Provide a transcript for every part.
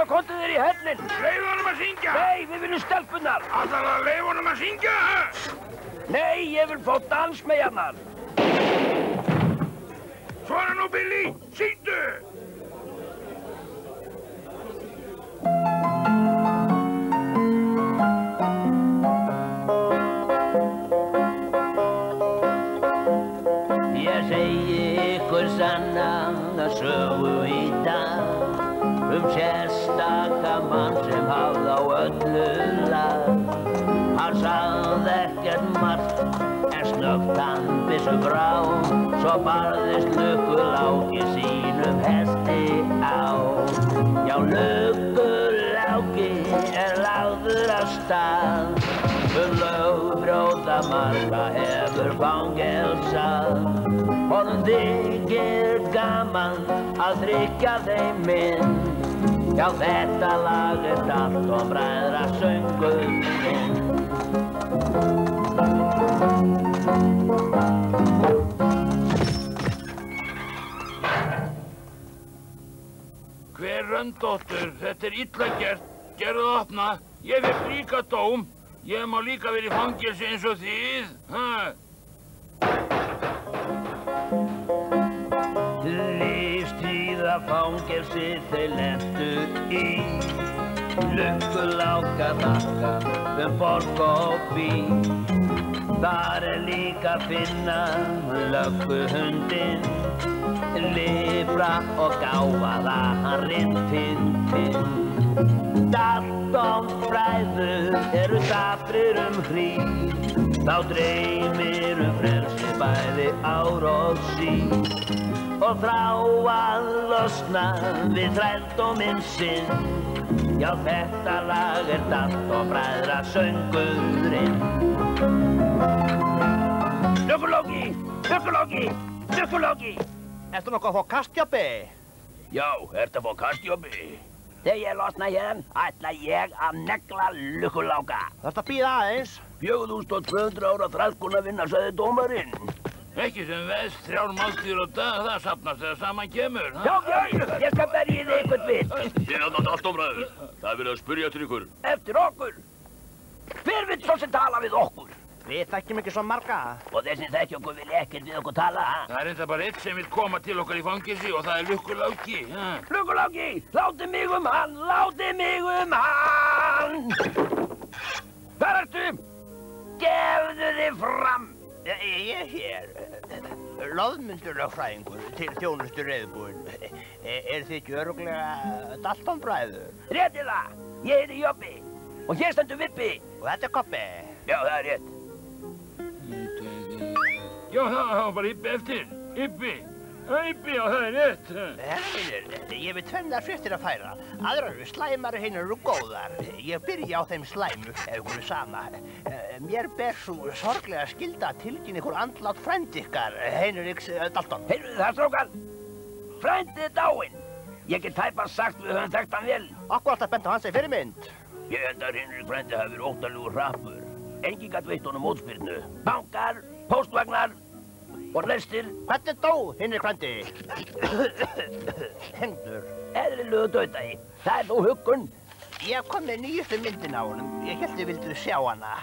Komdu þér í hellinn! Leyfðu honum að syngja! Nei, við viljum stelpunnar! Ætlarðu að leyfa honum að syngja? Nei, ég vil fá dansmeyjarnar! Svona nú, Billy! Syngdu! Ég segi ykkur sanna sögu í dag sérstaka mann sem hafði á öllu lag. Hann sagði ekkert margt en snöggt hann byssu frá, svo barðist Lukku-Láki sínum hesti á. Já, Lukku-Láki lagður af stað, lögbrjóta marga hefur fangelsað. Honum þykir gaman að þryggja þeim inn. Já, þetta lag Dalton bræðra söngur minn. Hver röndóttur, þetta illa gert. Gerðu það opna. Ég fékk líka dóm. Ég má líka vera í fangelsi eins og þið. Lífstíða fangelsi þeir lentu í. Lukku-Láka þakka borg og bí. Þar líka finna lögguhundinn, lifra og gáfaða hann Rin-Tin-Tin. Dalton bræður eru daprir hríð, þá dreymir frelsi bæði ár og síð. Og þrá að losna við þrældóminn sinn. Já, þetta lag Dalton bræðra söngurinn. Lukku-Láki! Lukku-Láki! Lukku-Láki! Ertu nokkuð að fá kastjópi? Já, ertu að fá kastjópi? Þegar ég losna hérna, ætla ég að negla Lukku-Láka. Þarftu að bíða aðeins? 4200 ára þrælkun að vinna, sagði dómarinn. Ekki sem veðst 3 máltíðir á dag, það safnast þegar saman kemur. Já, ég skal berja þig einhvern vill. Ég er Dalton bræður. Það er verið að spyrja eftir ykkur. Eftir okkur? Hver vill svo sem tala við okkur? Við þekkjum ekki svo marga. Og þeir sem þekkja okkur vil ekkert við okkur tala, Það er enda bara einn sem vil koma til okkar í fangelsi og það er Lukku-Láki. Lukku-Láki, látið mig hann, látið mig hann! Hvar ertu? Gefðu þig fram! Ég er hér. Loðmundur lögfræðingur til þjónustu reiðbúinn. Þið ekki örugglega Dalton bræður? Réttið það! Ég heiti Jobbi og hér stendur Vippi. Og þetta er Kobbi. Já, það er rétt. Já, það var bara Ibbi eftir. Ibbi. Ibbi, já, það er rétt. Herra mínir, ég vil tvennar fréttir að færa. Aðrar eru slæmari, hinar eru góðar. Ég byrja á þeim slæmu, ef ykkur er sama. Mér ber svo sorglega skylda að tilkynna ykkur andlát frændi ykkar, Heinrichs Dalton. Heyrðu það, strákar? Frændið er dáinn. Ég get tæpast sagt við höfum þekkt hann vel. Okkur alltaf bent á hans fyrirmynd. Ég held að Heinrich frændi hafi verið óttalugur hrappur. Enginn gat veitt honum mótspyrnu. Bankar, póstvagnar og restir. Hvernig dó, Heinrich frændi? Hengdur. Eðlilegu dauðdagi. Það er nú huggun. Ég kom með nýjustu myndina á honum. Ég held þið vildu sjá hana.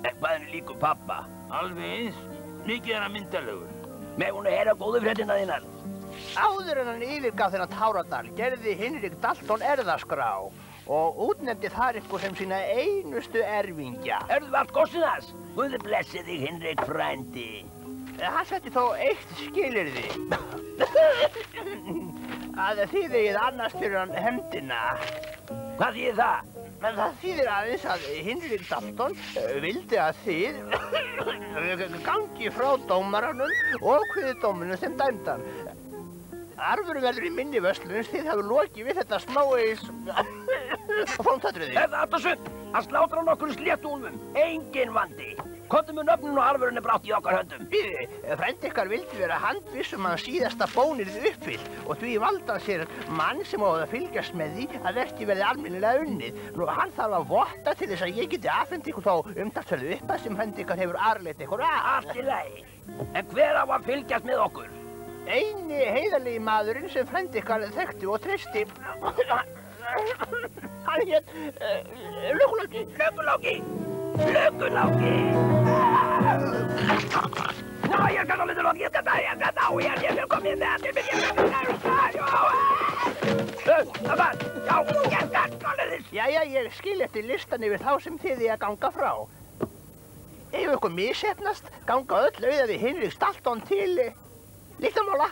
En hvað er líku pappa? Alveg eins. Mikið er hann myndalegur. Með hún að heyra góðu fréttina þínar. Áður en hann yfirgaf þennan Táradal gerði Heinrich Dalton erfðaskrá og útnefndi þar ykkur sem sína einustu erfingja. Erðu allt góðsinn? Guði blessi þig, Heinrich frændi. Hann setti þó eitt skilyrði. Að þið eigið annars fyrir hann hefndina. Hvað þýðir það? En það þýðir aðeins að Hinrik Dalton vildi að þið gangi frá dómaranum og kviðdóminum sem dæmdan. Arfur verður í minni verslunins, þið hafið lokið við þetta smávegis fóntatriði. Það allt og sumt. Hann slátra nokkur sléttúlfum. Engin vandi. Komdu með nöfnin og arfurinn brátt í okkar höndum. Bíði, frændi ykkar vildi vera handviss hann síðasta bónið uppfyllt og því valda sér mann sem á að fylgjast með því að verkið verði almennilega unnið. Nú, hann þarf að votta til þess að ég geti afhent ykkur þá umtalsverðu upphæð sem frændi ykkar hefur arleitt ykkur að. Allt í lagi. En hver á að fylgjast með okkur? Eini heiðarlegi maðurinn sem frændi ykkar þekkti og treysti. Hann hét Lögguláki. Lögguláki! Lögguláki! Ná, ég skal þá litur og ég skal þá, ég vil komið með til mig, ég skal þá, Jæja, ég skil eftir listan yfir þá sem þið að ganga frá. Ef ykkur misheppnast, ganga öll auðað við Hinrik Dalton til Litlamála.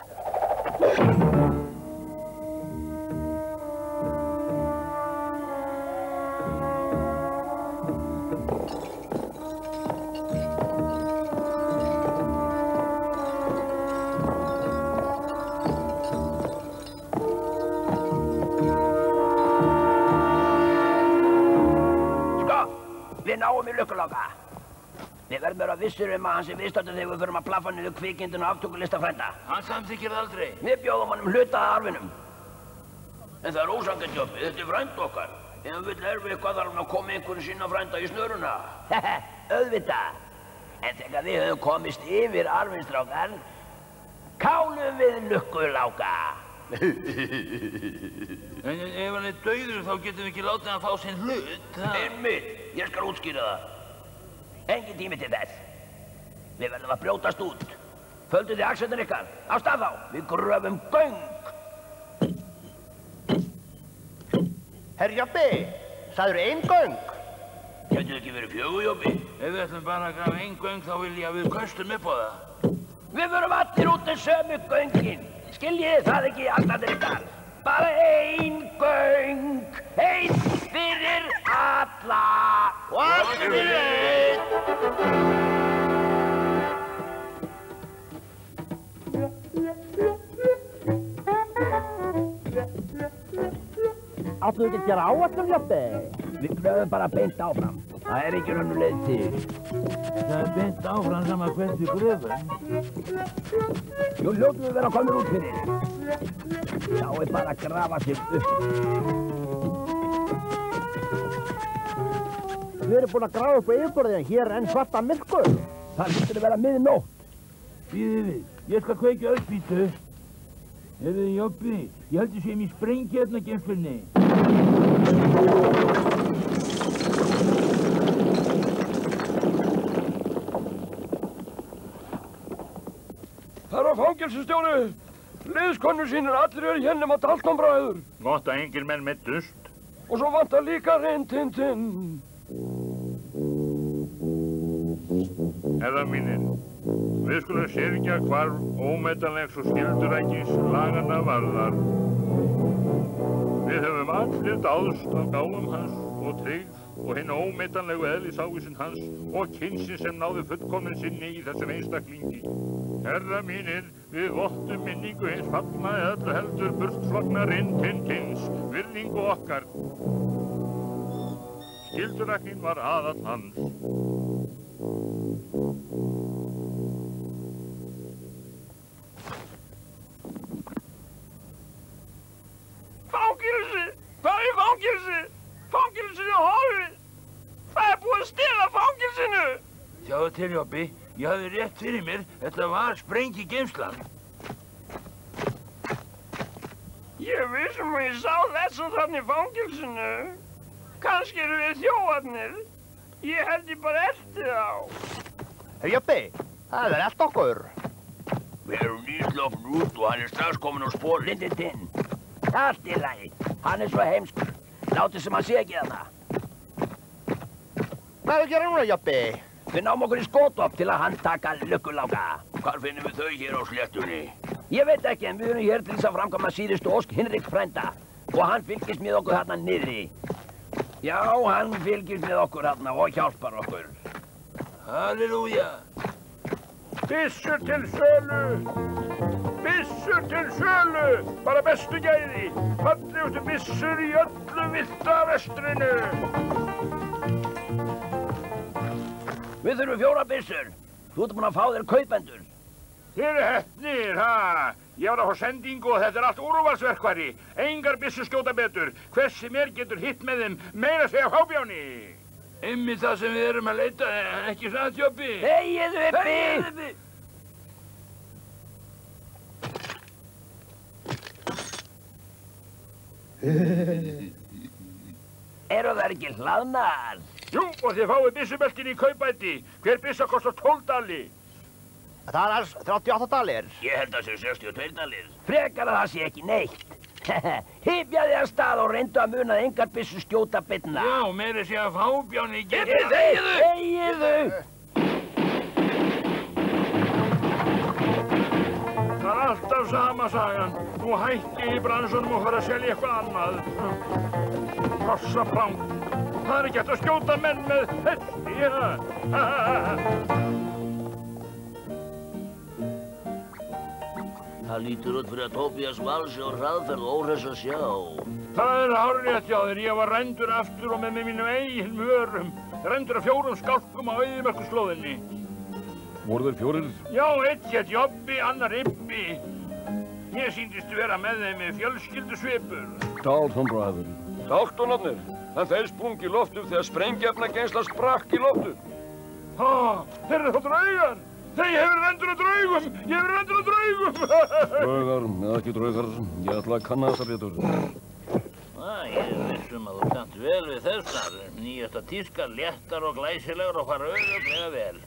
Við náum í Lögguláka. Við verðum vera vissir að hann sé viðstaddur þegar við förum að plaffa niður kvikindin og aftökulista frænda. Hann samþykkir það aldrei. Við bjóðum honum hluta af arfinum. En það er ósanngjarnt, Jobbi. Þetta frænd okkar. Ef hann vill erfa eitthvað þarf hann að koma einhverjum sína frænda í snöruna. Auðvitað. En þegar við höfum komist yfir arfinstrákar, kálum við Lögguláka. En ef hann er dauður þá getum við ekki látið hann fá sinn hlut. Einmitt, ég skal útskýra það. Engin tími til þess. Við verðum að brjótast út. Földu þið axirnar ykkar. Á stað þá. Við gröfum göng. Herr Jobbi, sagður ein göng? Gætu ekki verið 4, Jobbi? Ef við ætlum bara að grafa ein göng þá vil ég að við köstum upp á það. Við verum allir út í sömu göngin. Skiljið það ekki allir ykkar. Bara ein göng. Einn fyrir alla. Og allir fyrir einn. Áttu ekki að gera áætlun, Jobbi? Við gröfum bara beint áfram. Það er ekki önnur leið til. Það er beint áfram saman hvert við gröfum. Jú hljótum við vera komin út fyrir. Þá er bara að grafa sig upp. Við erum búin að grafa upp á yfirborðið en hér er enn svarta myrkur. Það hlýtur að vera miðnótt. Bíðið við, ég skal kveikja öllbítu. Heyrðu, Jobbi, ég held ég sé mér sprengi hérna geimslunni. Það er á fangelsistjónu. Liðskonnur sínir allir eru hérna á Dalton bræður. Gott að engir menn meiddust. Og svo vantar líka Rin-Tin-Tin. Herra mínir, við skulum syrgja hvarf ómetanlegs og skyldurækis laganna varðar. Við höfum allir dáðst af gáfum hans og tryggð og hinn ómetanlegu eðlisávísin hans og kynsin sem náðu fullkomnin sinni í þessum einstaklingi. Herra mínir, við vottum minningu hins fallna eða öllu heldur burtflogna Rin-Tin-Tins, virðingu okkar. Skylduræknin var aðall hans. Fangelsi! Hvað er fangelsi? Fangelsinu horfið! Það er búið að stela fangelsinu! Sjáðu til, Jobbi, ég hafði rétt fyrir mér, þetta var sprengi geimslan. Ég vissum að ég sá þessa þarna í fangelsinu. Kannski eru við þjófarnir. Ég held ég bara eftir þá. Herr Jobbi, það er allt okkur. Við erum nýslofn út og hann er strax komin á spór. Rin-Tin-Tin. Allt í lagi. Hann er svo heimskur. Látið sem hann sé ekki þarna. Hvað er að gera núna, Jobbi? Við náum okkur í skotop til að handtaka Lögguláka. Hvar finnum við þau hér á sléttunni? Ég veit ekki, en við erum hér til þess að framkvæma síðustu ósk Hinriks frænda. Og hann fylgist með okkur þarna niðri. Já, hann fylgir með okkur þarna og hjálpar okkur. Halleluja. Byssur til sölu! Byssur til sölu! Bara bestu gæði! Fallegustu byssur í öllu villta vestrinu! Við þurfum 4 byssur. Þú ert búin að fá þér kaupendur. Þið eru heppnir, ha? Ég var að fá sendingu og þetta er allt úrvalsverkfæri. Engar byssur skjóta betur. Hvers sem getur hitt með þeim, meira segja hábjáni. Einmitt það sem við erum að leita, ekki satt, Jobbi? Heyið uppi! Eru þær ekki hlaðnar? Jú, og þið fáið byssubeltin í kaupæti. Hver byssa kostar 12 dali. Það er alls 38 dalir. Ég held að það sé 62 dalir. Frekar að það sé ekki neitt. Hypjaði að stað og reyndu að muna að engar byssur skjóta bitna. Já, meira sé að fábjáni geta... Þegiðu! Það er alltaf sama sagan. Nú hætti ég í bransunum og fara að selja eitthvað annað. Hrossaprangt. Það er ekki hægt að skjóta menn með hesti, ja. Það lítur út fyrir að Tobías valsi og hraðferð óhress að sjá. Það er hárrétt hjá þér. Ég var rændur aftur og með mínum eigin vörum. Rændur af 4 skálkum á eyðimerkurslóðinni. Voru þeir 4? Já, einn hét Jobbi, annar Ibbi. Ég sýndist vera með þeim með fjölskyldusvipur. Dalton-bræður. Daltonarnir. En þeir sprungu í loftu þegar sprengjefnageymsla sprakk í loftu. Ha, þeir eru þá draugar. Þeir hefur rendur á draugum. Ég hefur rendur á draugum. Draugar, eða ekki draugar. Ég ætla að kanna þessa betur. Ég er vissum að þú kannt vel við þessar. Nýjasta tískar, léttar og glæsilegur og fara auðvitað vel.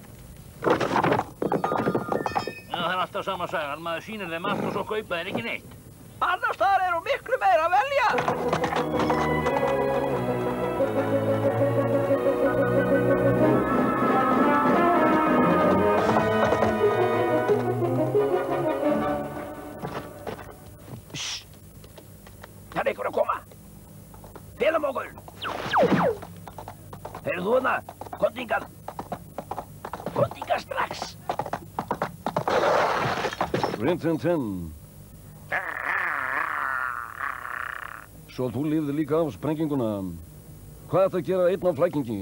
Já, það er alltaf sama sagan. Maður sýnir þeim allt og svo kaupa þeir ekki neitt. Annars þar eru miklu meira að velja. Það er einhver að koma. Félum okkur. Heyrðu þú þarna? Komdu hingað. Komdu hingað strax. Rin. Svo þú lifði líka af sprenginguna. Hvað ætti að gera einn af flækingi?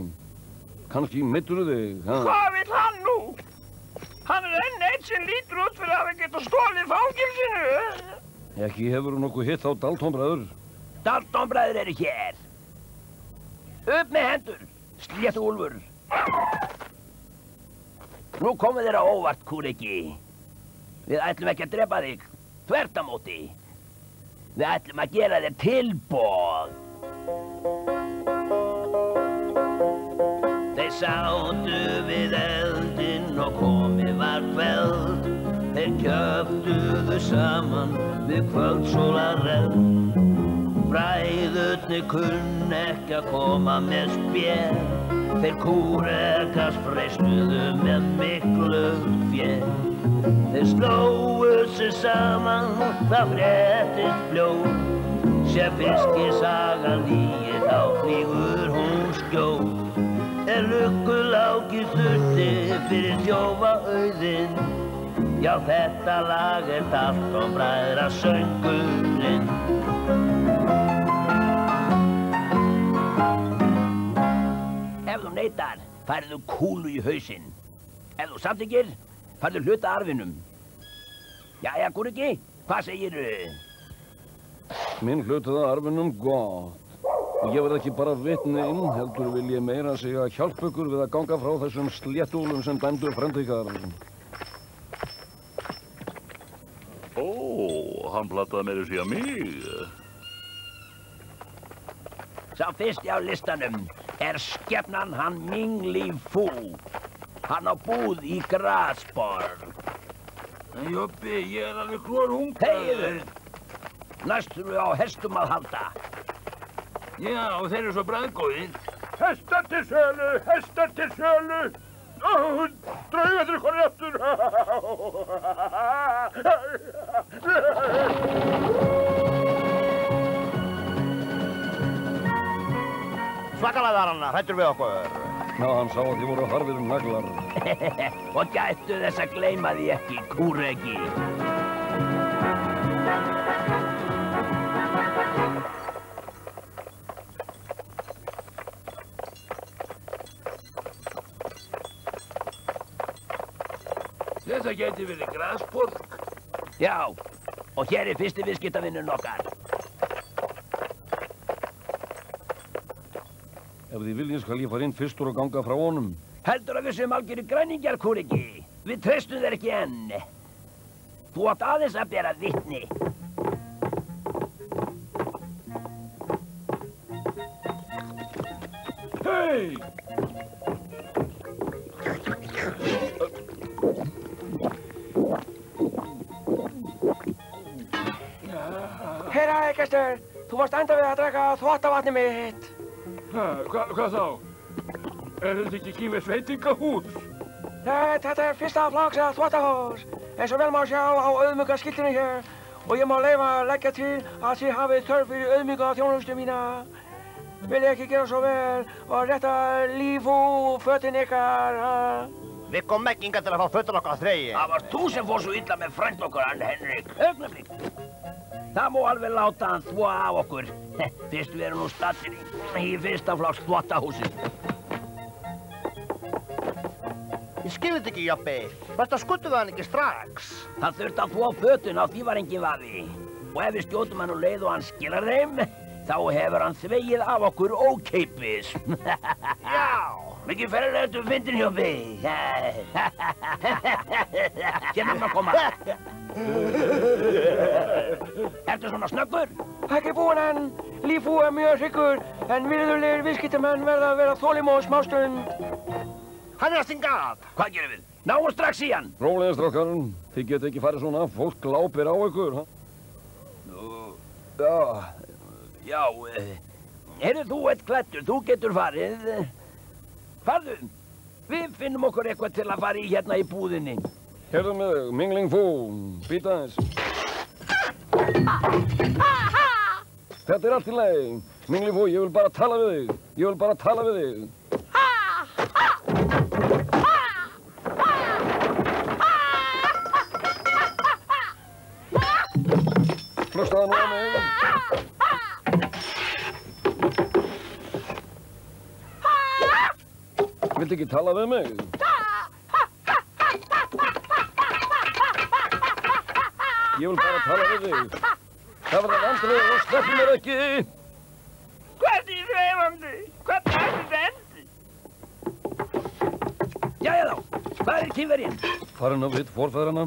Kannski meiddirðu þig, ha? Hvað vill hann nú? Hann er enn eitt sem lítur út fyrir að hafa getað stolið fangelsinu. Ekki hefur nokkuð hitt á Dalton-bræður. Dalton-bræður eru hér. Upp með hendur, sléttu úlfur. Nú komið þér á óvart, kúriki. Við ætlum ekki að drepa þig, þvert á móti. Við ætlum að gera þér tilboð. Þeir sátu við eldinn og komið var kveld. Þeir kjöftuðu saman við kvöldsólareld. Bræðurnir kunn ekki að koma með spér. Þeir kúrekast freisluðu með miklu fér. Þeir slóu sig saman, það fréttist fljótt. Sé fiskisagan lígi, þá flýgur hún skjótt. Lukkuláki þurfti fyrir þjófaauðinn. Já, þetta lag er Dalton-bræðra söngurinn. Ef þú neitar, færðu kúlu í hausinn. Ef þú samþykkir, færðu hluta arfinum. Jæja, kúriki, hvað segirðu? Minn hlutaða arfinum gott. Og ég verð ekki bara vitni inn, heldur vil ég meira segja að hjálpa ykkur við að ganga frá þessum sléttúlum sem dæmdu frend ykkar. Ó, hann plataði meira að segja mig. Sá fyrsti á listanum er skepnan hann Ming Li Fu. Hann á búð í Grasborg. En Jobbi, ég er alveg klórhungraður. Þegiðu! Næst þurfum við á hestum að halda. Já, þeir eru svo bragðgóðir. Hestar til sölu, hestar til sölu. Draugarnir konir aftur. svakalega var hann hræddur við okkur. Já, hann sá að þið voru harðir naglar. Og gættu þess að gleyma því ekki, kúreki. Þetta gæti verið Grasborg. Já, og hér er fyrsti viðskiptavinnurinn okkar. Ef þið viljið skal ég fara inn fyrstur og ganga frá honum. Heldur að við séum algjörir græningjar, kúreki. Við treystum þér ekki enn. Þú átt aðeins að bera vitni. Hei! Herra Eikerstur, þú varst enda við að drekka þvottavatni mitt. Hvað þá? Er þetta ekki Kímes veitingahús? Nei, þetta er fyrsta flokks þvottahús. Eins og vel má sjá á auðmuggaskiltinu hér. Og ég má leyfa að leggja til að þið hafið þörf fyrir auðmugga þjónustu mína. Viljið ekki gera svo vel og rétta lífú fötin ykkar, Við komum ekki hingað til að fá fötin okkar að þreyja. Það var þú sem fór svo illa með frænd okkur, hann Henrik. Augnablik. Það má alveg láta hann þvo af okkur. Fyrst við erum nú staddir í fyrsta flokks þvottahúsi. Ég skil þetta ekki, Jobbi. Varstu að skuttu það hann ekki strax? Það þurfti að þvo fötin, á því var engin vafi. Og ef við skjótum hann úr leið og hann skilar þeim, þá hefur hann þvegið af okkur ókeipis. Já! Mikið ferðilegt fyndin, Jobbi. Kemur að koma. Ertu svona snöggur? Ekki búinn enn. Lífú er mjög hryggur, en virðulegir viðskiptamenn verða að vera þolinmóð smástund. Hann er að stinga af. Hvað gerum við? Náum strax í hann. Rólega, strákar. Þið get ekki farið svona. Fólk glápir á ykkur, ha? Já, heyrðu þú eitt klættur, þú getur farið. Farðu, við finnum okkur eitthvað til að fara í hérna í búðinni. Heyrðu mig, Mingling Fu, býta aðeins. Þetta er allt í lagi. Mingling Fu, ég vil bara tala við þig. Ég vil bara tala við þig. Hlustaðu nú á mig. Viltu ekki tala við mig? Ég vil bara tala við þig. Það verður vandræði og sleppur mér ekki. Hvert í þreifandi? Hvernig er þetta endi? Jæja þá, hvað er tíverinn? Farin að vitt forfæðrana.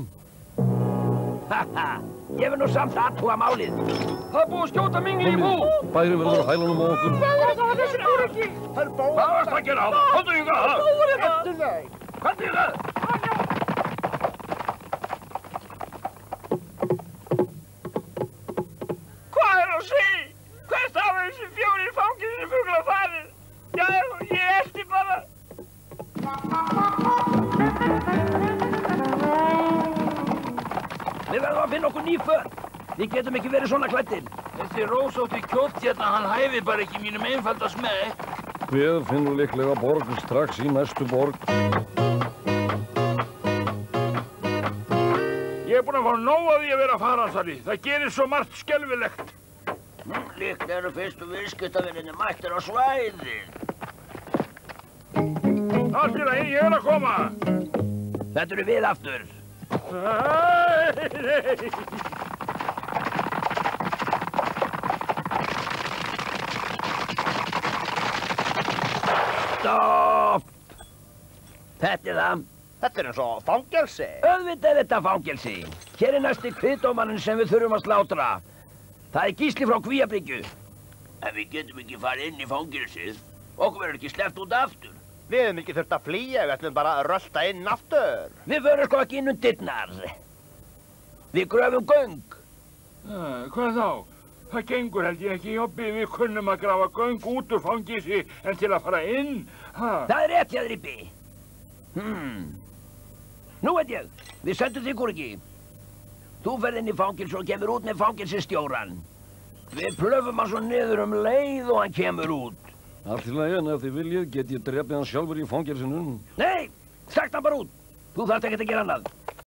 Haha, ég vil nú samt aðtúa málið. Það er búið að skjóta Mingling Fu. Bærin verður á hælunum á okkur. Hvað er það þessi kúreki? Hvað varst að gera? Komdu hingað! Eftir þau. Komdu hingað! Hvað er að segja? Hvert hafa þessi fjórir fangelsisfuglar farið? Já, ég elti bara. Við verðum að finna okkur ný föt. Við getum ekki verið svona klæddir. Þessi rósótti kjótt hérna, hann hæfir bara ekki mínum einfalda smekk. Við finnum líklega borg strax í næstu borg. Ég er búinn að fá nóg af því að vera farasari. Það gerir svo margt skelfilegt. Líklega eru fyrstu viðskiptavinninni mættir á svæðið. Allt í lagi, ég er að koma. Þetta eru við aftur. Stopp! Þetta er það. Þetta er eins og fangelsi. Auðvitað er þetta fangelsi. Hér er næsti kviðdómarinn sem við þurfum að slátra. Það er Gísli frá Kvíabryggju. En við getum ekki farið inn í fangelsið. Okkur verður ekki sleppt út aftur. Við hefum ekki þurft að flýja, við ætlum bara að rölta inn aftur. Við förum sko ekki inn dyrnar. Við gröfum göng. Hvað þá? Það gengur held ég ekki, Jobbi. Við kunnum að grafa göng út úr fangilsi en til að fara inn. Það er rétt, hjá Ribbi. Nú veit ég, við sendum þig kúreki. Þú ferð inn í fangilsi og kemur út með fangilsistjóran. Við plöfum hann svo niður leið og hann kemur út. Allt í lagi, en ef þið viljið get ég drepið hann sjálfur í fangelsinu. Nei, sagt hann bara út. Þú þarft ekkert að gera annað.